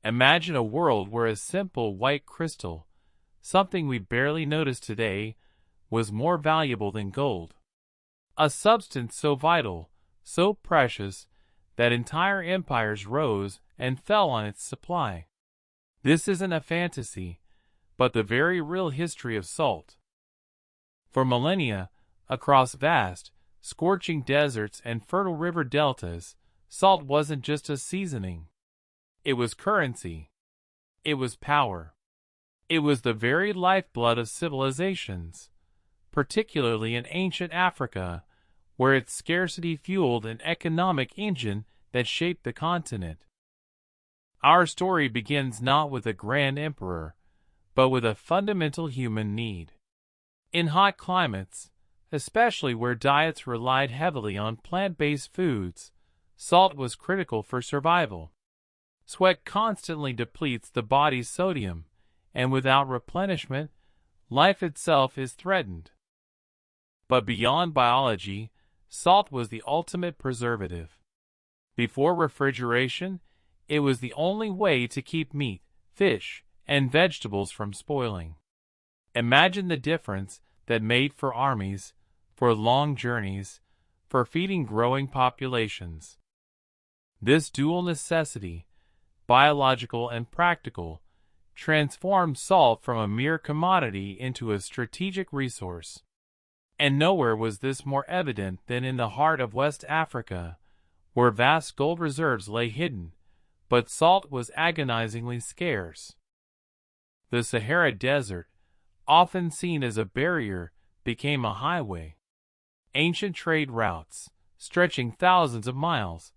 Imagine a world where a simple white crystal, something we barely notice today, was more valuable than gold. A substance so vital, so precious, that entire empires rose and fell on its supply. This isn't a fantasy, but the very real history of salt. For millennia, across vast, scorching deserts and fertile river deltas, salt wasn't just a seasoning. It was currency. It was power. It was the very lifeblood of civilizations, particularly in ancient Africa, where its scarcity fueled an economic engine that shaped the continent. Our story begins not with a grand emperor, but with a fundamental human need. In hot climates, especially where diets relied heavily on plant-based foods, salt was critical for survival. Sweat constantly depletes the body's sodium, and without replenishment, life itself is threatened. But beyond biology, salt was the ultimate preservative. Before refrigeration, it was the only way to keep meat, fish, and vegetables from spoiling. Imagine the difference that made for armies, for long journeys, for feeding growing populations. This dual necessity, biological and practical, transformed salt from a mere commodity into a strategic resource. And nowhere was this more evident than in the heart of West Africa, where vast gold reserves lay hidden, but salt was agonizingly scarce. The Sahara Desert, often seen as a barrier, became a highway. Ancient trade routes, stretching thousands of miles,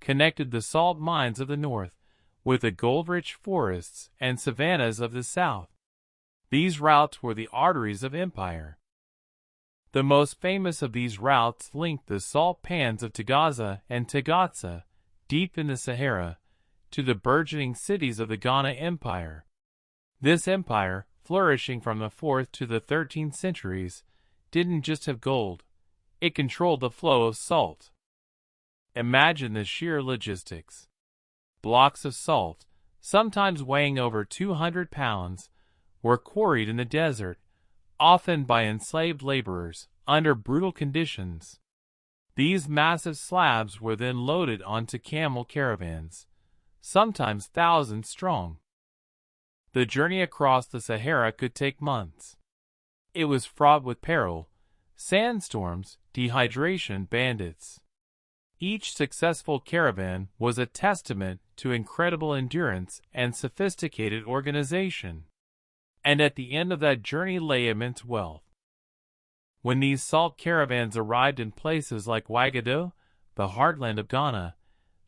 connected the salt mines of the north with the gold-rich forests and savannas of the south. These routes were the arteries of empire. The most famous of these routes linked the salt pans of Tagaza and Tagatsa, deep in the Sahara, to the burgeoning cities of the Ghana Empire. This empire, flourishing from the 4th to the 13th centuries, didn't just have gold, it controlled the flow of salt. Imagine the sheer logistics. Blocks of salt, sometimes weighing over 200 pounds, were quarried in the desert, often by enslaved laborers, under brutal conditions. These massive slabs were then loaded onto camel caravans, sometimes thousands strong. The journey across the Sahara could take months. It was fraught with peril, sandstorms, dehydration, bandits. Each successful caravan was a testament to incredible endurance and sophisticated organization. And at the end of that journey lay immense wealth. When these salt caravans arrived in places like Wagado, the heartland of Ghana,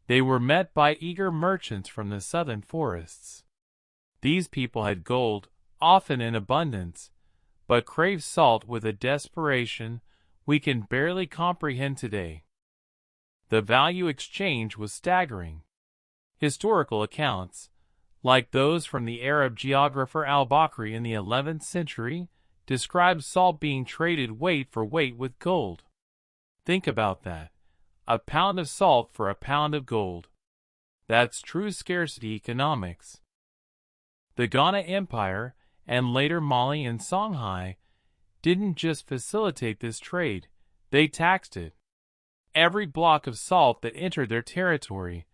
they were met by eager merchants from the southern forests. These people had gold, often in abundance, but craved salt with a desperation we can barely comprehend today. The value exchange was staggering. Historical accounts, like those from the Arab geographer al-Bakri in the 11th century, describe salt being traded weight for weight with gold. Think about that. A pound of salt for a pound of gold. That's true scarcity economics. The Ghana Empire, and later Mali and Songhai, didn't just facilitate this trade, they taxed it. Every block of salt that entered their territory,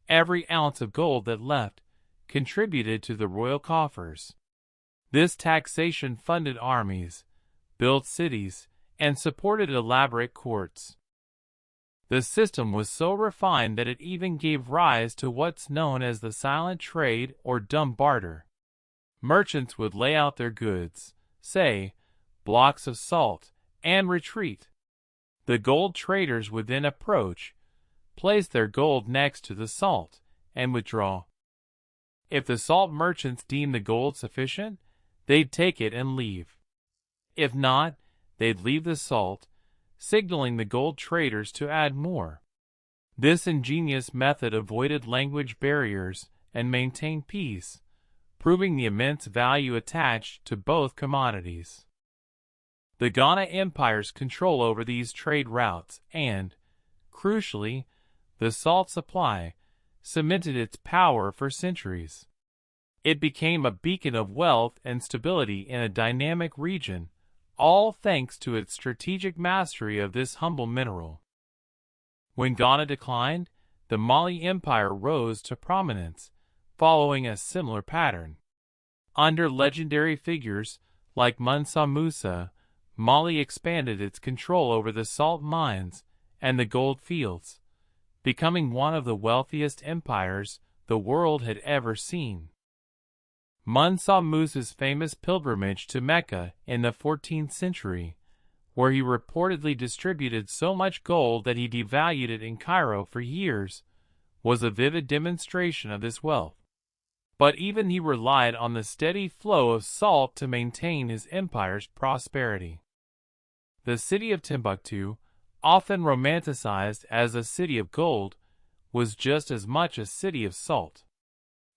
every ounce of gold that left, contributed to the royal coffers. This taxation funded armies, built cities, and supported elaborate courts. The system was so refined that it even gave rise to what's known as the silent trade or dumb barter. Merchants would lay out their goods, say, blocks of salt, and retreat. The gold traders would then approach, place their gold next to the salt, and withdraw. If the salt merchants deemed the gold sufficient, they'd take it and leave. If not, they'd leave the salt, signaling the gold traders to add more. This ingenious method avoided language barriers and maintained peace, proving the immense value attached to both commodities. The Ghana Empire's control over these trade routes and, crucially, the salt supply, cemented its power for centuries. It became a beacon of wealth and stability in a dynamic region, all thanks to its strategic mastery of this humble mineral. When Ghana declined, the Mali Empire rose to prominence, following a similar pattern. Under legendary figures like Mansa Musa, Mali expanded its control over the salt mines and the gold fields, becoming one of the wealthiest empires the world had ever seen. Mansa Musa's famous pilgrimage to Mecca in the 14th century, where he reportedly distributed so much gold that he devalued it in Cairo for years, was a vivid demonstration of this wealth. But even he relied on the steady flow of salt to maintain his empire's prosperity. The city of Timbuktu, often romanticized as a city of gold, was just as much a city of salt.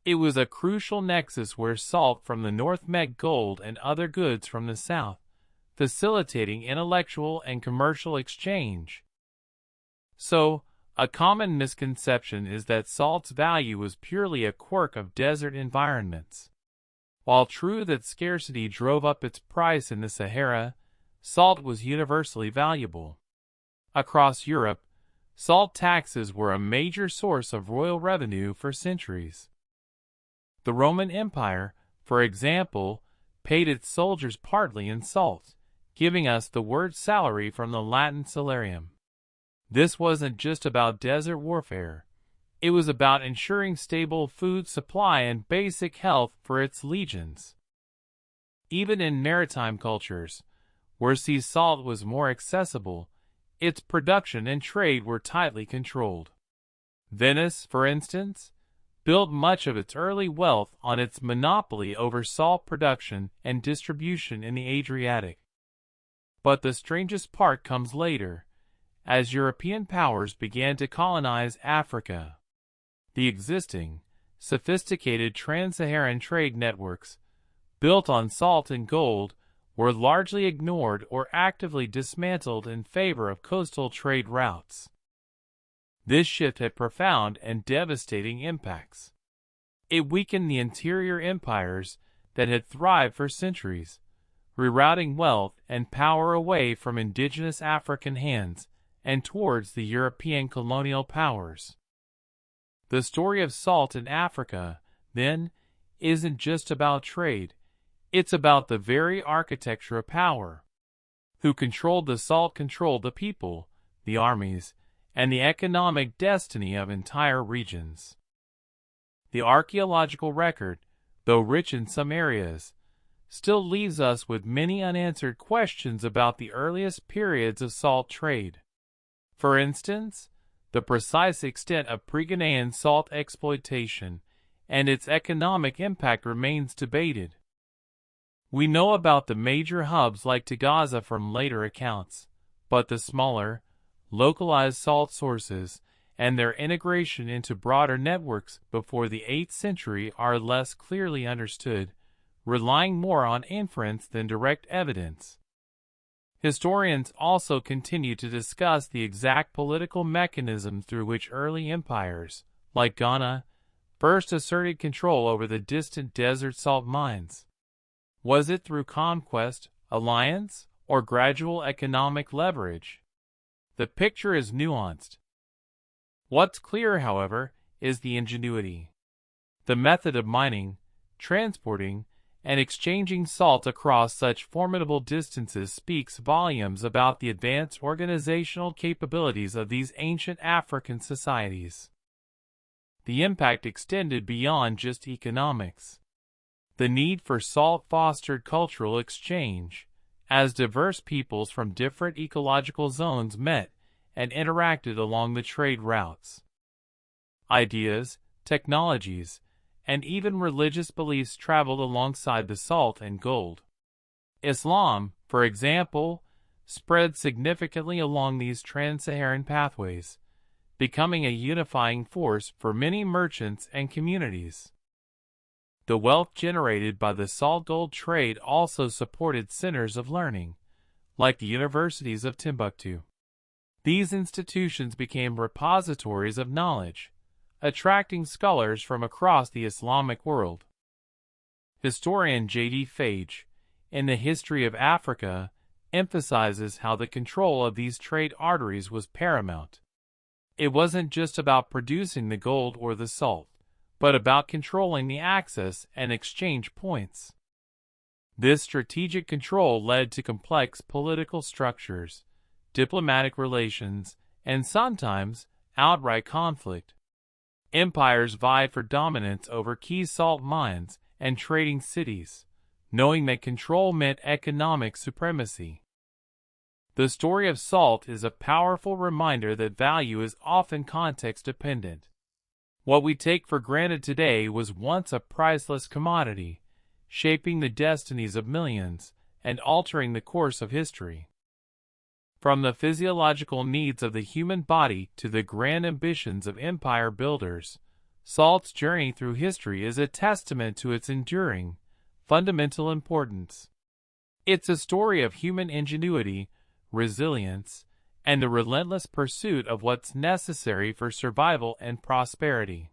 It was a crucial nexus where salt from the north met gold and other goods from the south, facilitating intellectual and commercial exchange. So, a common misconception is that salt's value was purely a quirk of desert environments. While true that scarcity drove up its price in the Sahara, salt was universally valuable. Across Europe, salt taxes were a major source of royal revenue for centuries. The Roman Empire, for example, paid its soldiers partly in salt, giving us the word salary from the Latin salarium. This wasn't just about desert warfare. It was about ensuring stable food supply and basic health for its legions. Even in maritime cultures, where sea salt was more accessible, its production and trade were tightly controlled. Venice, for instance, built much of its early wealth on its monopoly over salt production and distribution in the Adriatic. But the strangest part comes later, as European powers began to colonize Africa. The existing, sophisticated trans-Saharan trade networks, built on salt and gold, were largely ignored or actively dismantled in favor of coastal trade routes. This shift had profound and devastating impacts. It weakened the interior empires that had thrived for centuries, rerouting wealth and power away from indigenous African hands and towards the European colonial powers. The story of salt in Africa, then, isn't just about trade. It's about the very architecture of power. Who controlled the salt controlled the people, the armies, and the economic destiny of entire regions. The archaeological record, though rich in some areas, still leaves us with many unanswered questions about the earliest periods of salt trade. For instance, the precise extent of pre-Ghanaian salt exploitation and its economic impact remains debated. We know about the major hubs like Tagaza from later accounts, but the smaller, localized salt sources and their integration into broader networks before the 8th century are less clearly understood, relying more on inference than direct evidence. Historians also continue to discuss the exact political mechanisms through which early empires, like Ghana, first asserted control over the distant desert salt mines. Was it through conquest, alliance, or gradual economic leverage? The picture is nuanced. What's clear, however, is the ingenuity. The method of mining, transporting, and exchanging salt across such formidable distances speaks volumes about the advanced organizational capabilities of these ancient African societies. The impact extended beyond just economics. The need for salt fostered cultural exchange, as diverse peoples from different ecological zones met and interacted along the trade routes. Ideas, technologies, and even religious beliefs traveled alongside the salt and gold. Islam, for example, spread significantly along these trans-Saharan pathways, becoming a unifying force for many merchants and communities. The wealth generated by the salt-gold trade also supported centers of learning, like the universities of Timbuktu. These institutions became repositories of knowledge, attracting scholars from across the Islamic world. Historian J.D. Fage, in The History of Africa, emphasizes how the control of these trade arteries was paramount. It wasn't just about producing the gold or the salt, but about controlling the access and exchange points. This strategic control led to complex political structures, diplomatic relations, and sometimes outright conflict. Empires vied for dominance over key salt mines and trading cities, knowing that control meant economic supremacy. The story of salt is a powerful reminder that value is often context-dependent. What we take for granted today was once a priceless commodity, shaping the destinies of millions and altering the course of history. From the physiological needs of the human body to the grand ambitions of empire builders, salt's journey through history is a testament to its enduring, fundamental importance. It's a story of human ingenuity, resilience, and the relentless pursuit of what's necessary for survival and prosperity.